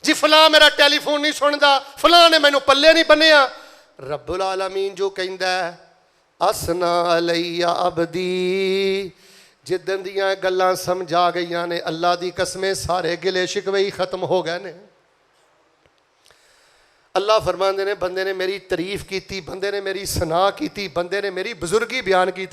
जी फलां मेरा टैलीफोन नहीं सुनता, फलां ने मैनू पल्ले नहीं बन्निया। रब्बुल आलमीन जो कहंदा है असना अलैया अबदी, जिदन दियां गल्लां समझ आ गईयां ने अल्लाह दी कसमें सारे गिले शिकवे ही खत्म हो गए ने। अल्लाह फरमाते ने बंदे ने मेरी तारीफ की, बंदे ने मेरी सना की, बंदे ने मेरी बुजुर्गी बयान की।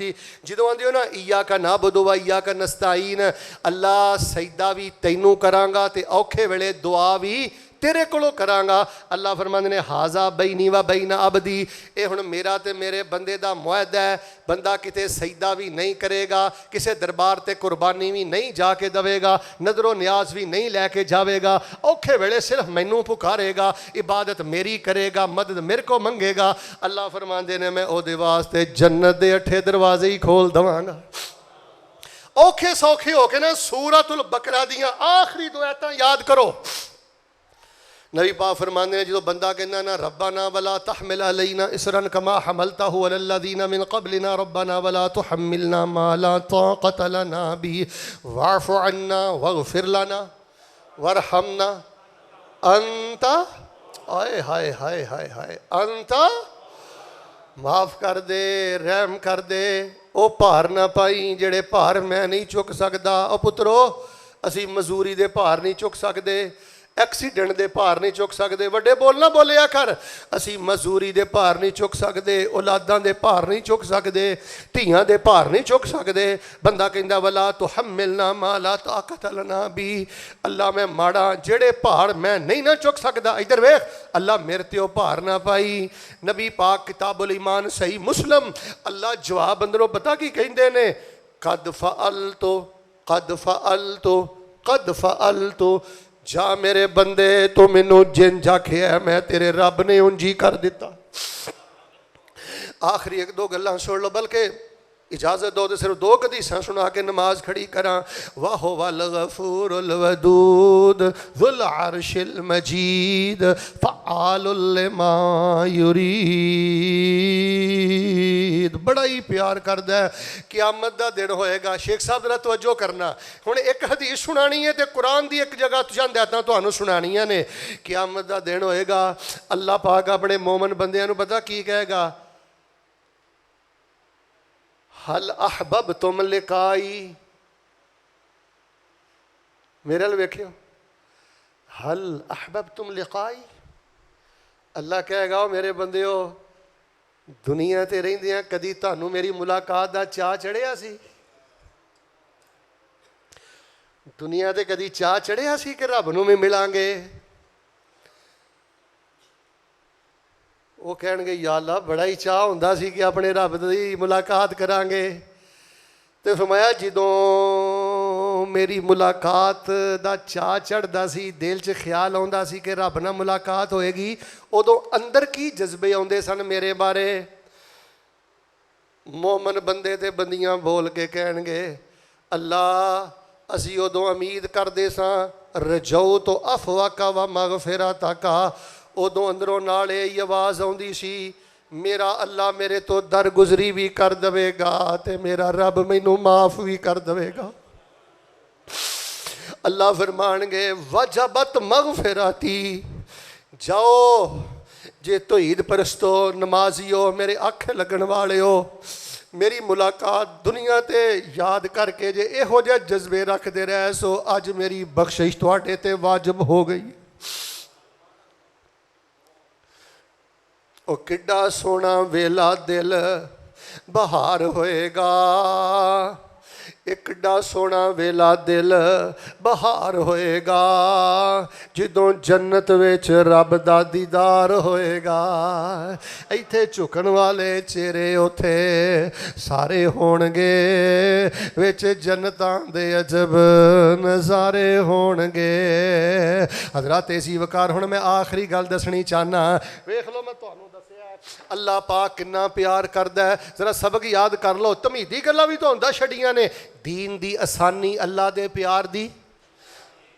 जो आंदे हो ना इया का ना बुदो इया का नस्ताइन, अल्लाह सजदा भी तैनू करांगा ते औखे वेले दुआ भी तेरे कोलों करांगा। अल्लाह फरमाते ने हाजा बैनी व बैना अबदी, ये हुण मेरा ते मेरे बंदे दा मुआहदा है। बंदा किते सजदा भी नहीं करेगा, किसी दरबार ते कुर्बानी भी नहीं जाके देवेगा, नजरो न्याज भी नहीं लैके जावेगा, औखे वेले सिर्फ मैनू पुकारेगा, इबादत मेरी करेगा, मदद मेरे को मंगेगा। अल्लाह फरमाते ने मैं ओहदे वास्ते जन्नत दे 8 दरवाजे ही खोल देवांगा। औखे सौखे होके ना सूरतुल बकरा दियां आखिरी 2 आयतां याद करो। नबी पाक फरमाते हैं जो बंदा कहना ना रब्बाना वला तहमिल अलैना इसरन कमा हमलतहु अलल्लज़ीना मिन क़ब्लिना रब्बाना वला तुहम्मिलना मा ला ताक़त लना बिही वाफ़ु अन्ना वग़फ़िर लना वरहमना अंता, आए हाय हाय हाय हाय, अंता माफ़ कर दे, रहम कर दे, ओ भार ना पाई जेड़े भार मैं नहीं चुक सकदा। ओ पुत्रो असी मजूरी दे भार नहीं चुक सकते, एक्सीडेंट दे भार नहीं चुक सकते, वड्डे बोल ना बोलिया कर। असी मजूरी दे भार नहीं चुक सकते, औलादां दे भार नहीं चुक सकते, धियां दे भार नहीं चुक सकते। बंदा कहंदा वला तुहम्मिलना मा ला ताक़त लना बी, अल्लाह मैं माड़ा जेड़े भार मैं नहीं ना चुक सकदा। इधर वेख अल्लाह मेरे ते ओ भार ना पाई। नबी पाक किताबुल ईमान सही मुस्लिम अल्लाह जवाब अंदरों पता की कहंदे ने कद फ़अलतु कद फ़अलतु कद फ़अलतु, जा मेरे बंदे तो मैनू जिंज आखिया मैं तेरे रब ने उंजी कर दिता। आखिरी 1-2 गल्लां सुन लो, बल्कि इजाजत दो तो सिर्फ 2 हदीसां सुना के नमाज खड़ी करा। वाहो वल गफूरुल वदूद ज़ुल अर्शिल मजीद फ़आलुल लिमा युरीद, बड़ा ही प्यार करदा है। क़यामत दा दिन होएगा, शेख साहब जरा तवज्जो करना, हुण एक हदीस सुनानी है तो कुरान दी एक जगह चंद आयतां तुहानूं सुनानियां ने। क़यामत दा दिन होएगा, अल्लाह पाक अपने मोमन बंदियां नूं पता की कहेगा, हल अहबब तुम लिकाई, मेरे अल वेख्यो, हल अहबब तुम लिकाई। अल्लाह कहेगा ओ मेरे बंदे हो, दुनिया ते रहिंदियां कदी तुहानूं मेरी मुलाकात दा चाह चढ़िया सी? दुनिया ते कदी चाह चढ़िया सी कि रब नूं भी मिलांगे? वो कहणगे या अल्लाह बड़ा ही चाह हुंदा सी कि अपने रब दी मुलाकात करांगे। तो फरमाया जदों मेरी मुलाकात दा चाह चढ़दा सी, दिल च ख्याल आउंदा सी कि रब नाल मुलाकात होएगी, उदों अंदर की जज्बे आउंदे सन मेरे बारे? मोमन बंदे ते बंदियां बोल के कहणगे अल्लाह असी उदों उम्मीद करदे सां रजौ तो अफवाका व मगफिरतका, उदों अंदरों नाल यही आवाज़ आउंदी सी मेरा अल्लाह मेरे तो दरगुजरी भी कर देवेगा ते मेरा रब मैनू माफ़ भी कर देवेगा। अल्लाह फरमानगे वजबत मगफिरती, जाओ जे तौहीद परस्तो नमाजियो मेरे आखे लगन वाले हो, मेरी मुलाकात दुनिया ते याद करके जे इहो जिहे जज्बे रखते रह सो, अज मेरी बख्शिश तुहाडे ते वाजिब हो गई। ओ किड्डा सोहना वेला दिल बहार होएगा, किड्डा सोहना वेला दिल बहार होएगा, जदों जन्नत विच रब दा दीदार होएगा। इत्थे झुकण वाले चेहरे उथे सारे होणगे, विच जन्नतां दे अजब नज़ारे होणगे। हज़रात इसी वकार हुण मैं आखिरी गल दसणी चाहना, वेख लो मैं तुहानूं अल्लाह पाक किन्ना प्यार करदा है, जरा सबक याद कर लो। तमीदी गल्लां भी तुहानूं दस छड़ियां ने, दीन दी आसानी अल्लाह दे प्यार दी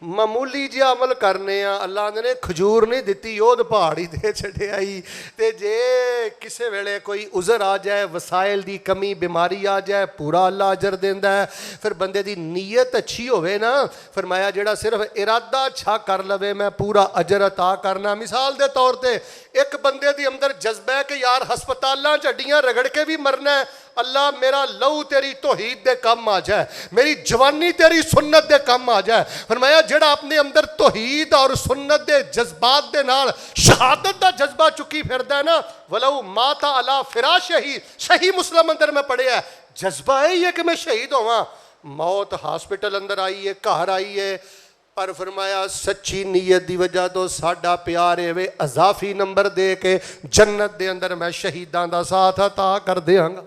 ਮਾਮੂਲੀ ਜਿਹਾ ਅਮਲ ਕਰਨੇ ਆ। ਅੱਲਾ ਨੇ ਖਜੂਰ ਨਹੀਂ ਦਿੱਤੀ, ਉਹਦ ਪਹਾੜ ਹੀ ਦੇ ਛੱਡਿਆ ਹੀ। ਤੇ ਜੇ ਕਿਸੇ ਵੇਲੇ ਕੋਈ ਉਜ਼ਰ ਆ ਜਾਏ, ਵਸਾਇਲ ਦੀ ਕਮੀ, ਬਿਮਾਰੀ ਆ ਜਾਏ, ਪੂਰਾ ਅੱਲਾ ਅਜਰ ਦਿੰਦਾ ਹੈ। ਫਿਰ ਬੰਦੇ ਦੀ ਨੀਅਤ ਅੱਛੀ ਹੋਵੇ ਨਾ, ਫਰਮਾਇਆ ਜਿਹੜਾ ਸਿਰਫ ਇਰਾਦਾ ਅੱਛਾ ਕਰ ਲਵੇ ਮੈਂ ਪੂਰਾ ਅਜਰ ਅਤਾ ਕਰਨਾ। ਮਿਸਾਲ ਦੇ ਤੌਰ ਤੇ ਇੱਕ ਬੰਦੇ ਦੇ ਅੰਦਰ ਜਜ਼ਬਾ ਹੈ ਕਿ ਯਾਰ ਹਸਪਤਾਲਾਂ 'ਚ ਹੱਡੀਆਂ ਰਗੜ ਕੇ ਵੀ ਮਰਨਾ ਹੈ, ਅੱਲਾ ਮੇਰਾ ਲਹੂ ਤੇਰੀ ਤੌਹੀਦ ਦੇ ਕੰਮ ਆ ਜਾਏ, ਮੇਰੀ ਜਵਾਨੀ ਤੇਰੀ ਸੁन्नत ਦੇ ਕੰਮ ਆ ਜਾਏ। ਫਰਮਾਇਆ ਜਿਹੜਾ ਆਪਣੇ ਅੰਦਰ ਤੌਹੀਦ ਔਰ ਸੁन्नत ਦੇ ਜਜ਼ਬਾਤ ਦੇ ਨਾਲ ਸ਼ਹਾਦਤ ਦਾ ਜਜ਼ਬਾ ਚੁੱਕੀ ਫਿਰਦਾ ਨਾ, ਵਲਉ ਮਾਤਾ ਅਲਾ ਫਿਰਾਸ਼ ਹੀ, ਸਹੀ ਮੁਸਲਮ ਅੰਦਰ ਮੈਂ ਪੜਿਆ ਜਜ਼ਬਾ ਇਹ ਹੈ ਕਿ ਮੈਂ ਸ਼ਹੀਦ ਹੋਵਾਂ। ਮੌਤ ਹਸਪੀਟਲ ਅੰਦਰ ਆਈ ਹੈ, ਘਰ ਆਈ ਹੈ, ਪਰ ਫਰਮਾਇਆ ਸੱਚੀ ਨੀਅਤ ਦੀ ਵਜ੍ਹਾ ਤੋਂ ਸਾਡਾ ਪਿਆਰ ਐਵੇਂ ਅਜ਼ਾਫੀ ਨੰਬਰ ਦੇ ਕੇ ਜੰਨਤ ਦੇ ਅੰਦਰ ਮੈਂ ਸ਼ਹੀਦਾਂ ਦਾ ਸਾਥ ਅਤਾ ਕਰ ਦਿਆਂਗਾ।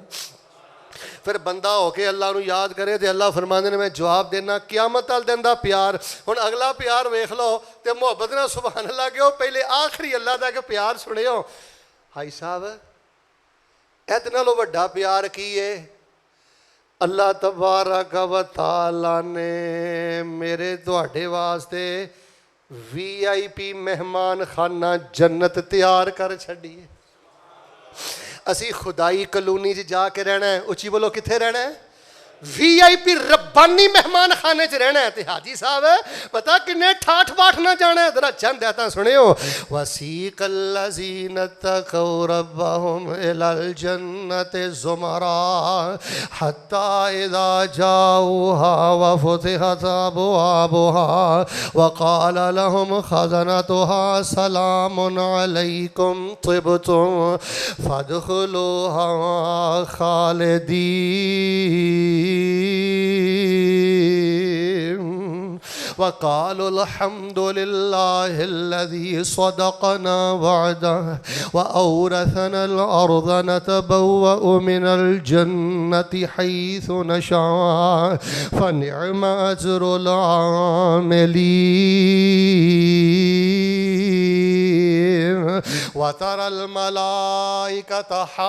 ਫਿਰ ਬੰਦਾ ਹੋ ਕੇ ਅੱਲਾ ਨੂੰ ਯਾਦ ਕਰੇ ਤੇ ਅੱਲਾ ਫਰਮਾਉਂਦੇ ਨੇ ਮੈਂ ਜਵਾਬ ਦੇਣਾ ਕਿਆਮਤ ਵਾਲੇ ਦਿਨ ਦਾ ਪਿਆਰ। ਹੁਣ ਅਗਲਾ ਪਿਆਰ ਵੇਖ ਲਓ ਤੇ ਮੁਹੱਬਤ ਨਾਲ ਸੁਭਾਨ ਅੱਲਾ ਕਹੋ, ਪਹਿਲੇ ਆਖਰੀ ਅੱਲਾ ਦਾ ਇੱਕ ਪਿਆਰ ਸੁਣਿਓ। ਹਾਈ ਸਾਹਿਬ ਇਹਦੇ ਨਾਲੋਂ ਵੱਡਾ ਪਿਆਰ ਕੀ ਹੈ? ਅੱਲਾ ਤਬਾਰਕ व तआला ਨੇ ਮੇਰੇ ਤੁਹਾਡੇ ਵਾਸਤੇ VIP ਮਹਿਮਾਨ ਖਾਨਾ ਜੰਨਤ ਤਿਆਰ ਕਰ ਛੱਡੀ ਹੈ। ਅਸੀਂ ਖੁਦਾਈ ਕਲੋਨੀ 'ਚ ਜਾ ਕੇ ਰਹਿਣਾ ਹੈ। ਉੱਚੀ ਬੋਲੋ ਕਿੱਥੇ ਰਹਿਣਾ ਹੈ? VIP ਰੱਬਾਨੀ ਮਹਿਮਾਨ ਖਾਨੇ 'ਚ ਰਹਿਣਾ ਹੈ। ਤੇ ਹਾਜੀ ਸਾਹਿਬ ਪਤਾ ਕਿੰਨੇ ਠਾਠ ਬਾਠ ਨਾ ਜਾਣਾ ਹੈ, ਜ਼ਰਾ ਚੰਦ ਹੈ ਤਾਂ ਸੁਣਿਓ। ਵਸੀਕ الذین اتقوا ربهم إلى الجنة زمرا حتى إذا جاءوها وفتحت أبوابها وقال لهم خزنتها سلام عليكم طبتم فادخلوها خالدين وقالوا الحمد لله الذي صدقنا وعده وأورثنا الأرض نتبوأ من الجنة حيث نشاء فنعم أجر العاملين وترى الملائكة حافين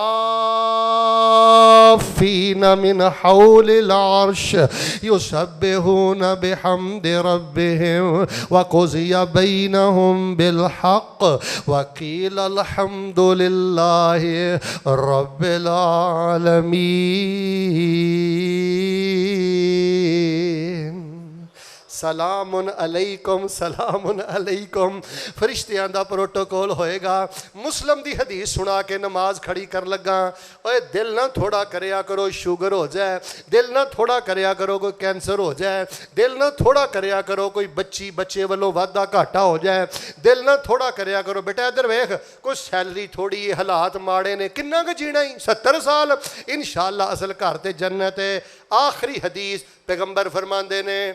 من حول العرش يسبحون بحمد ربهم وقضي بينهم بالحق وقيل الحمد لله رب العالمين سلام علیکم سلام علیکم۔ فرشتیاں دا پروٹوکول ہوئے گا۔ مسلم دی حدیث سنا کے نماز کھڑی کر لگا، اوے دل نہ تھوڑا کریا کرو شوگر ہو جائے، دل نہ تھوڑا کریا کرو کوئی کینسر ہو جائے، دل نہ تھوڑا کریا کرو کوئی بچے والوں وعدہ گھاٹا ہو جائے، دل نہ تھوڑا کریا کرو بیٹا ادھر ویکھ کوئی سیلری تھوڑی ہے، حالات ماڑے نے، کنا کہ جینا ہی 70 سال انشاءاللہ اصل گھر تے جنت ہے۔ آخری حدیث پیغمبر فرماندے نے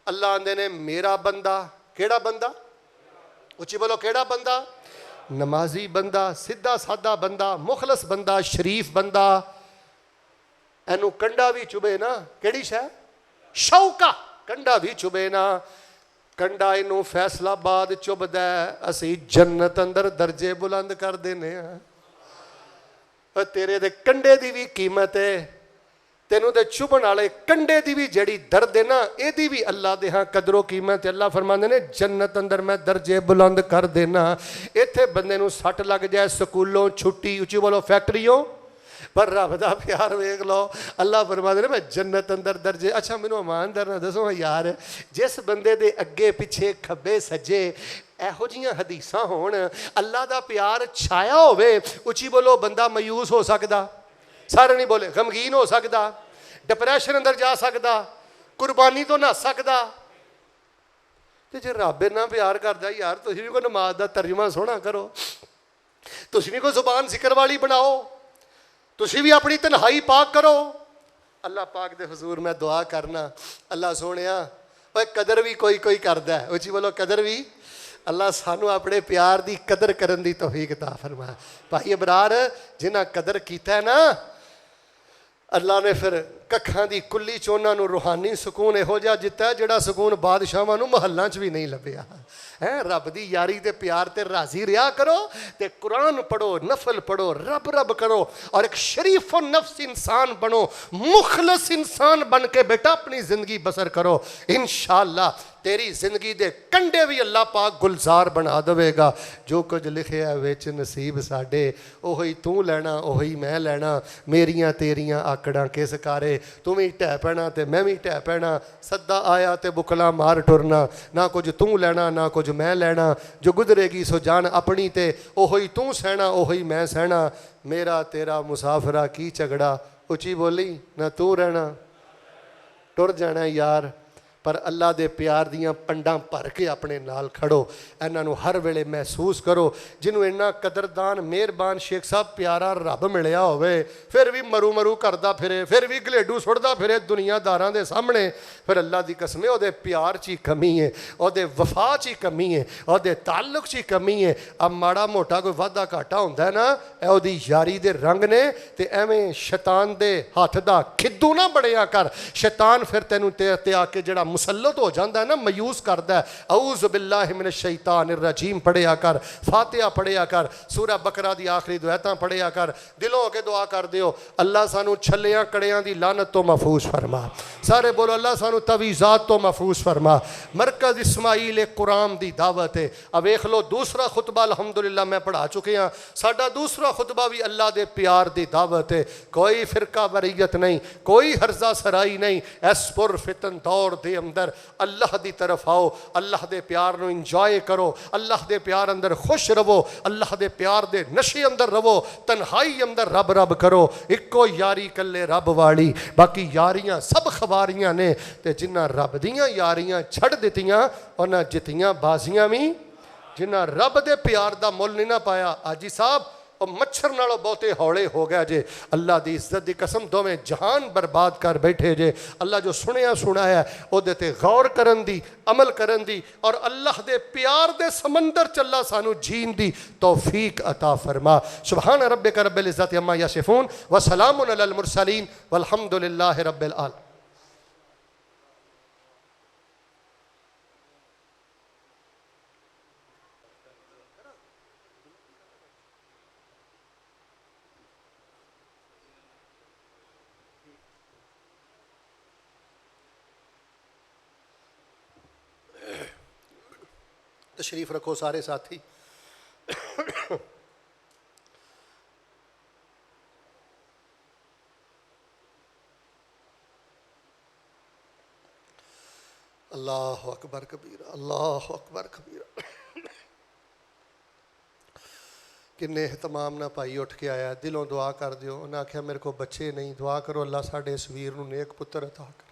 اللہ آندے نے میرا بندہ، کیڑا بندہ؟ اچھی بولو کیڑا بندہ؟ نمازی بندہ، سدھا سادہ بندہ، مخلص بندہ، شریف بندہ، اینو کنڈا بھی چبے نا، کیڑی شے؟ شوکا کنڈا بھی چبے نا، کنڈا اینو فیصلہ آباد چب دے، اسی جنت اندر درجے بلند کر دینے ہیں۔ تیرے دے کنڈے دی بھی قیمت ہے، تینوں دے چبن والے کنڈے دی بھی جڑی درد ہے نا، اے دی بھی اللہ دے ہاں قدر و قیمت۔ اللہ فرماندے نے جنت اندر میں درجے بلند کر دینا۔ ایتھے بندے نو سٹ لگ جائے، سکولوں چھٹی، اچھی بولو فیکٹریوں، پر رب دا پیار ویکھ لو۔ اللہ فرماندے نے میں جنت اندر درجے۔ اچھا مینوں ایماندار نہ دسو یار، جس بندے دے اگے پیچھے کھبے سجے ایہو جیاں حدیثاں ہون، اللہ دا پیار چھایا ہوئے، اچھی بولو بندہ مایوس ہو سکدا، سارے نہیں بولے، غمگین ہو سکدا، ڈپریشن اندر جا سکدا، قربانی تو نہ سکدا۔ تے جے رب نہ پیار کردا یار تسی بھی کوئی نماز دا ترجمہ سونا کرو، تسی بھی کوئی زبان ذکر والی بناؤ، تسی بھی اپنی تنہائی پاک کرو۔ اللہ پاک دے حضور میں دعا کرنا اللہ سونیا اوے قدر بھی کوئی کردا ہے، اچھی بولو قدر بھی۔ اللہ سانو اپنے پیار دی قدر کرن دی توفیق عطا فرما۔ بھائی ابرار جنہاں قدر کیتا ہے نا، اللہ نے پھر ਕੱਖਾਂ ਦੀ ਕੁੱਲੀ 'ਚ ਉਹਨਾਂ ਨੂੰ ਰੂਹਾਨੀ ਸਕੂਨ ਇਹੋ ਜਿਹਾ ਦਿੱਤਾ ਜਿਹੜਾ ਸਕੂਨ ਬਾਦਸ਼ਾਹਾਂ ਨੂੰ ਮਹੱਲਾਂ 'ਚ ਵੀ ਨਹੀਂ ਲੱਭਿਆ ਹੈ। ਰੱਬ ਦੀ ਯਾਰੀ ਤੇ ਪਿਆਰ ਤੇ ਰਾਜ਼ੀ ਰਿਹਾ ਕਰੋ ਤੇ ਕੁਰਾਨ ਪੜੋ, ਨਫਲ ਪੜੋ, ਰੱਬ ਰੱਬ ਕਰੋ और एक शरीफ और नफ्स इंसान बनो, मुखलस इंसान बन के बेटा अपनी जिंदगी बसर करो। इंशाअल्लाह तेरी जिंदगी दे कंडे भी अल्लाह पाक गुलजार बना देगा। जो कुछ लिखे है विच नसीब साडे ओही तू लैना ओही मैं लैना, मेरियां तेरियां आकड़ां किस कारे, तू भी ढह पैना ते मैं भी ढह पैना, सद्दा आया ते बुकला मार टुरना, ना कुछ तू लैना ना कुछ मैं लैना, जो गुजरेगी सो जान अपनी ते ओही तू सहना ओही मैं सहना, मेरा तेरा मुसाफरा की झगड़ा, उची बोली ना तू रहना, टुर जाना यार। पर अल्लाह दे प्यार दियां पंडां भर के अपने नाल खड़ो, इन्हां नूं हर वेले महसूस करो। जिन्हों इन्ना कदरदान मेहरबान शेख साहब प्यारा रब मिलिया होवे, फिर भी मरू मरू करदा फिरे, फिर भी गलेडू सुटदा फिरे दुनियादारां दे सामने, फिर अल्लाह दी कसम ओहदे प्यार च ही कमी है, ओहदे वफा च ही कमी है, ओहदे ताल्लुक च ही कमी है। अब माड़ा मोटा कोई वाधा घाटा हुंदा है ना, ओहदी यारी दे रंग ने, ते एवें शैतान दे हत्थ दा खिद्दू ना बड़िया कर। शैतान फिर तैनूं ते आके जिहड़ा मुसल्लत हो जाता है ना, मायूस करता है। औज़ु बिल्लाहि मिनश शैतानिर रजीम पढ़िया कर, फातिहा पढ़िया कर, सूरह बकरा दी आखिरी दुआतां पढ़िया कर, दिलों के दुआ कर दियो अल्लाह सानू छलियां कड़ियां दी लानत तो महफूज फरमा। सारे बोलो अल्लाह सानू तवीज़ात तो महफूज फरमा। मरकज़ इस्माइल कुरान दी दावत है। अब वेख लो दूसरा खुतबा अल्हम्दुलिल्लाह मैं पढ़ा चुके हाँ, साडा दूसरा खुतबा भी अल्लाह दे प्यार दी दावत है। कोई फिरका वरीयत नहीं, कोई हर्जा सराई नहीं, इस पुर फितन दौर दे अंदर अल्लाह दी तरफ आओ, अल्लाह दे प्यार नु इंजॉय करो, अल्लाह दे प्यार अंदर खुश रवो, अल्लाह दे प्यार दे नशे अंदर रवो, तन्हाई अंदर रब रब करो। इको यारी कल्ले रब वाली, बाकी यारियां सब खवारियां ने, ते जिन्हां रब दियां यारियां छड़ दित्तियां उन्हां जित्तियां बाजियां भी। जिन्हां रब दे प्यार दा मुल नहीं ना पाया, आजी साहब और मच्छर नालों बहुते हौले हो गया जे। अल्लाह दी इज्जत दी कसम दोवें जहान बर्बाद कर बैठे जे। अल्लाह जो सुनिया सुनाया ओहदे ते गौर करन दी, अमल करन दी, और अल्लाह दे प्यार दे समंदर चल्ला सानू जीन दी तौफीक अता फरमा। सुभान रब्बिका रब्बिल इज्जति अम्मा यसिफून व सलामुन अलल मुरसलीन वल्हम्दुलिल्लाहि रब्बिल आलमीन। तशरीफ रखो सारे साथी। अल्लाह अकबर कबीरा, अल्लाह अकबर कबीरा। किन्ने एहतमाम ना भाई उठ के आया, दिलों दुआ कर दियो। उन्हें आख्या मेरे को बच्चे नहीं, दुआ करो अल्लाह साढ़े इस वीर नूं नेक पुत्र अता कर।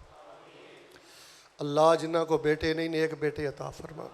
अल्लाह जिन्हां को बेटे नहीं नेक बेटे अता फरमा।